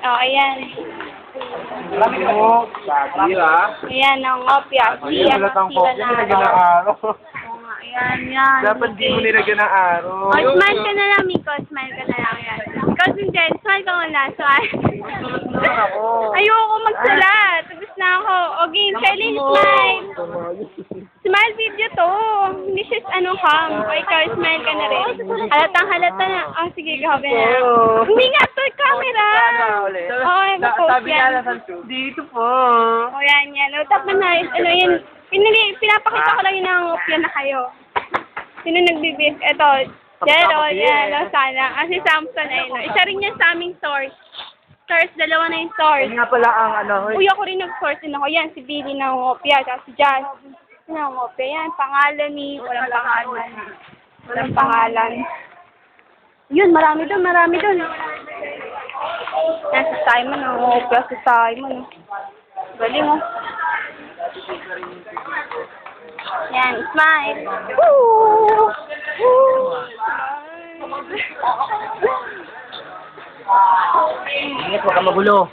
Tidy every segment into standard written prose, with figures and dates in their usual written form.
Oh, ayan. Oo, sabi ah. Ayan, ang opya. Siya Wala tang sila pop. na. Nilagyan ng araw. Oo nga, ayan, yan. Dapat di mo nilagyan ng araw. Oh, smile ka na lang, Miko. Smile ka na lang, yan. Ikaw din, Jen. Smile ka muna. Smile. Ayoko magsulat. Tapos na ako. Okay, Celine, smile. Smile video to. Hindi siya ano cam. O ikaw, smile ka na rin. Halatang halata na. Oh, sige, gabi na. Hindi nga to, camera. Okay, mag-post yan. Dito po. O yan, yan. O, tapos na, ano yan. Pinapakita ko lang yun ang opya na kayo. Sino nagbibig? Ito. Jero, yan. O, sana. Kasi Samson ay, no. Isa rin yan sa aming source. Source, dalawa na yung source. Nga pala ang ano. Uy, ako rin nag-source din ako. Yan, si Billy ng opya. Tapos si Jazz. Ng opya. Yan, pangalan ni... Walang pangalan. Walang pangalan. Yun, marami doon, marami doon. Yan, si Simon. Ang opya si Simon. Galing, oh. Yan, smile. Woo! Woo! Ingat, huwag ka magulo.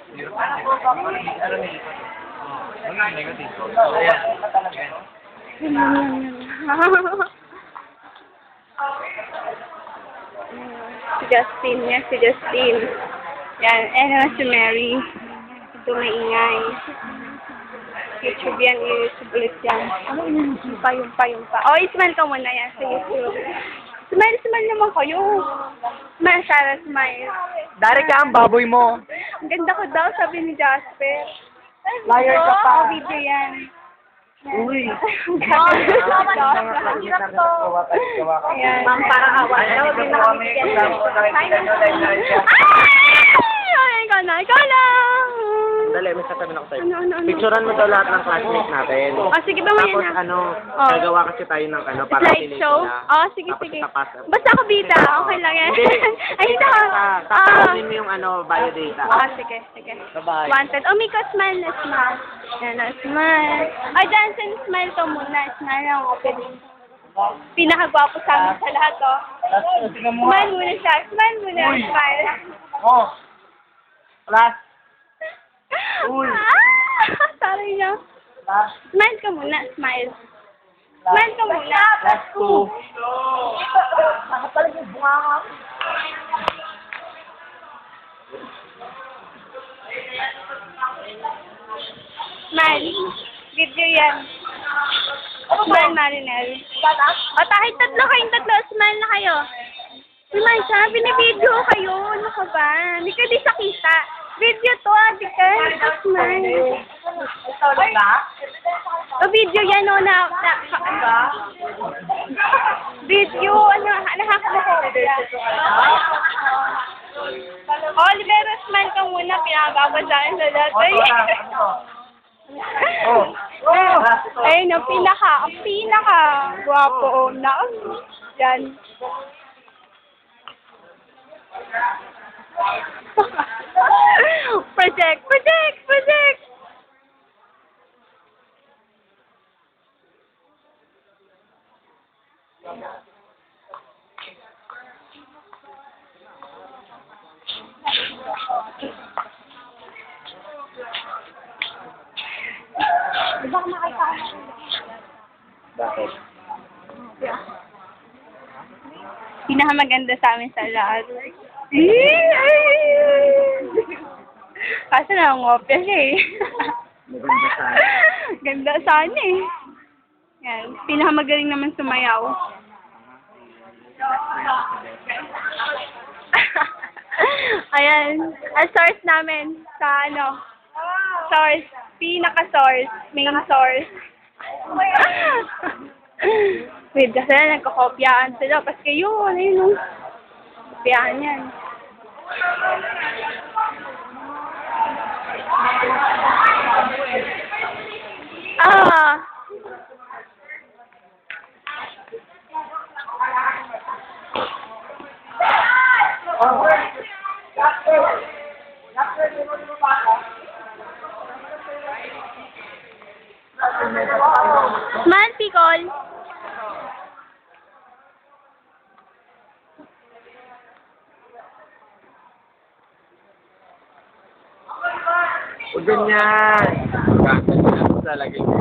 Si Justin, yan, si Justin. Yan, ano si Mary. Ito maingay. YouTube yan, YouTube ulit yan. Yung pa. Oh, smile ka muna yan sa YouTube. Smile naman kayo. Smile, Sarah, smile. Dari ka ang baboy mo. Ang ganda ko daw, sabi ni Jasper. Liar ka pa. Oh, video yan. Uy. Ayan. Ma'am, parang awa. Ay, ikaw lang. Dali, may sasabihin ako sa'yo. Ano? Picturean mo daw lahat ng classmates natin. Oh, sige ba mo Tapos yan na? ano, Oh. gagawa kasi tayo ng ano, para Slideshow? Oh, sige. Tapas. Basta ako bida, okay lang yan. Hindi. Ay, ito. Tapos mo yung ano, biodata. Sige. Bye-bye. Wanted. Oh, Miko, smile na smile. Yan na, smile. Ay, Jansen, smile ka muna. Smile ang opening. Pinakagwapo sa amin sa lahat, oh. Smile muna siya. Smile muna. Uy. Smile. Oh. Class. Uy. Sorry niya. Class. Smile ka muna. Smile. Smile ka muna. Class 2. Nakapalag yung bunga ka. Smile. Video yan. Smile, Marinel. O, kahit kayong tatlo, smile na kayo. Smile siya, binibideo kayo. Ano ka ba? Hindi ka di sakita. Video to, adi ka. Smile. O, video yan, o, video, nahak mo ko. Olivero, smile ka muna. Pinakababasahin sa lahat. Ayun, ang pinaka guwapo, o, na. Yan. Project! Bakit? Pinakamaganda sa amin sa lahat. Kaso na ang opya siya eh. Maganda sana. Ganda sana eh. Yan. Pinakamagaling naman sumayaw. Ayan. Ang source namin sa ano. Source. Pinaka-source. Main source. Wait, kasi nagkakopyaan sila. Paske yun. Ayun. Kopyaan yan. Smile, Picol. Huwag ganyan. Lalagay ko.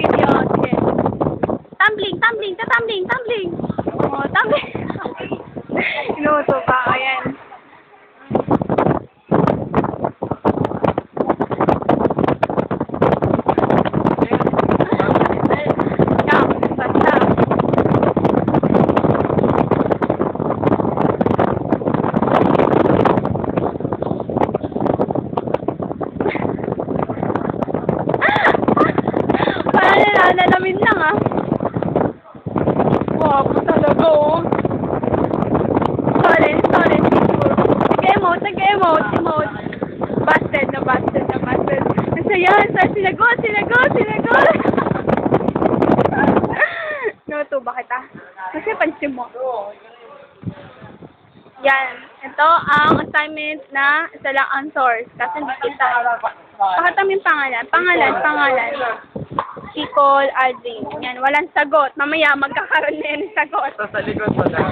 Video. Sige. Tumbling. Tumbling. Oh, tumbling. Inuto pa. Ayan. Ikaw, basta. Parang nalalamin lang ah. Wow, talaga oh. Sorry. Nag-emote. Busted na. Ang saya. Sinagot. Nuto ba kita? Kasi pansin mo. Yan. Ito ang assignment na isa lang ang source. Kasi hindi kita. Pakatamin pangalan. Pangalan. Nicole Aldrin. Yan. Walang sagot. Mamaya magkakaroon na yan ng sagot. Sa likod mo lang.